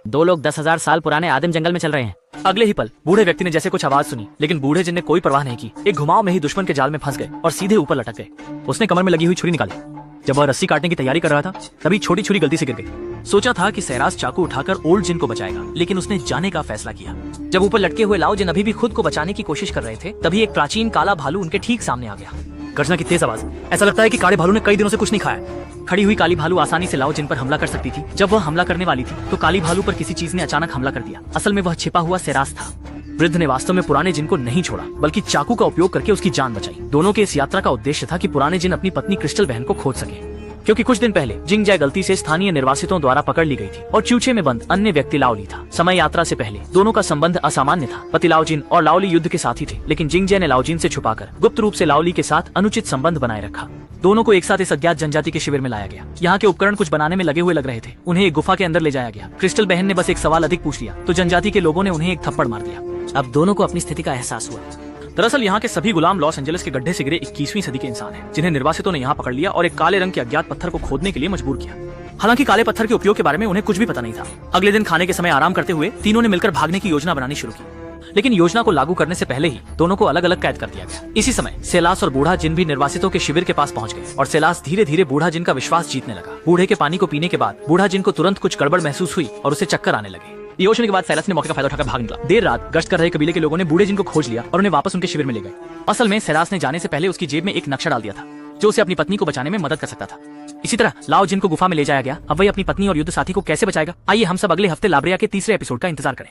दो लोग 10,000 साल पुराने आदिम जंगल में चल रहे हैं। अगले ही पल बूढ़े व्यक्ति ने जैसे कुछ आवाज सुनी, लेकिन बूढ़े जिन ने कोई परवाह नहीं की। एक घुमाव में ही दुश्मन के जाल में फंस गए और सीधे ऊपर लटक गए। उसने कमर में लगी हुई छुरी निकाली। जब वह रस्सी काटने की तैयारी कर रहा था, तभी छोटी छुरी गलती से गिर गई। सोचा था कि सहराज चाकू उठाकर ओल्ड जिन को बचाएगा, लेकिन उसने जाने का फैसला किया। जब ऊपर लटके हुए लाओ जिन अभी भी खुद को बचाने की कोशिश कर रहे थे, तभी एक प्राचीन काला भालू उनके ठीक सामने आ गया। गर्जना की तेज आवाज, ऐसा लगता है कि काले भालू ने कई दिनों से कुछ नहीं खाया। खड़ी हुई काली भालू आसानी से लाओ जिन पर हमला कर सकती थी। जब वह हमला करने वाली थी, तो काली भालू पर किसी चीज ने अचानक हमला कर दिया। असल में वह छिपा हुआ सहराज था। वृद्ध ने वास्तव में पुराने जिन को नहीं छोड़ा, बल्कि चाकू का उपयोग करके उसकी जान बचाई। दोनों के इस यात्रा का उद्देश्य था कि पुराने जिन अपनी पत्नी क्रिस्टल बहन को खोज सके, क्योंकि कुछ दिन पहले जिंग जय गलती से स्थानीय निर्वासितों द्वारा पकड़ ली गई थी और चूचे में बंद अन्य व्यक्ति लाओली था। समय यात्रा से पहले दोनों का संबंध असामान्य था। पति लाओजिन और लाओली युद्ध के साथी थे, लेकिन जिंग जय ने लाओजिन से छुपाकर गुप्त रूप से लाओली के साथ अनुचित संबंध बनाए रखा। दोनों को एक साथ इस अज्ञात जनजाति के शिविर में लाया गया। यहाँ के उपकरण कुछ बनाने में लगे हुए लग रहे थे। उन्हें एक गुफा के अंदर ले जाया गया। क्रिस्टल बहन ने बस एक सवाल अधिक पूछ लिया तो जनजाति के लोगों ने उन्हें एक थप्पड़ मार दिया। अब दोनों को अपनी स्थिति का एहसास हुआ। दरअसल यहाँ के सभी गुलाम लॉस एंजलिस के गड्ढे से गिरे 21वीं सदी के इंसान हैं, जिन्हें निर्वासितों ने यहाँ पकड़ लिया और एक काले रंग के अज्ञात पत्थर को खोदने के लिए मजबूर किया। हालांकि काले पत्थर के उपयोग के बारे में उन्हें कुछ भी पता नहीं था। अगले दिन खाने के समय आराम करते हुए तीनों ने मिलकर भागने की योजना बनानी शुरू की, लेकिन योजना को लागू करने से पहले ही दोनों को अलग अलग कैद कर दिया गया। इसी समय सेलास और बूढ़ा जिन भी निर्वासितों के शिविर के पास पहुंच गए और सेलास धीरे धीरे बूढ़ा जिन का विश्वास जीतने लगा। बूढ़े के पानी को पीने के बाद बूढ़ा जिन को तुरंत कुछ गड़बड़ महसूस हुई और उसे चक्कर आने लगे। ये होने के बाद सेलास ने मौके का फायदा उठाकर भाग निकला। देर रात गश्त कर रहे कबीले के लोगों ने बूढ़े जिन को खोज लिया और उन्हें वापस उनके शिविर में ले गए। असल में सेलास ने जाने से पहले उसकी जेब में एक नक्शा डाल दिया था, जो उसे अपनी पत्नी को बचाने में मदद कर सकता था। इसी तरह लाओ जिन को गुफा में ले जाया गया। अब वही अपनी पत्नी और युद्ध साथी को कैसे बचाएगा? आइए हम सब अगले हफ्ते लाब्रिया के तीसरे एपिसोड का इंतजार करें।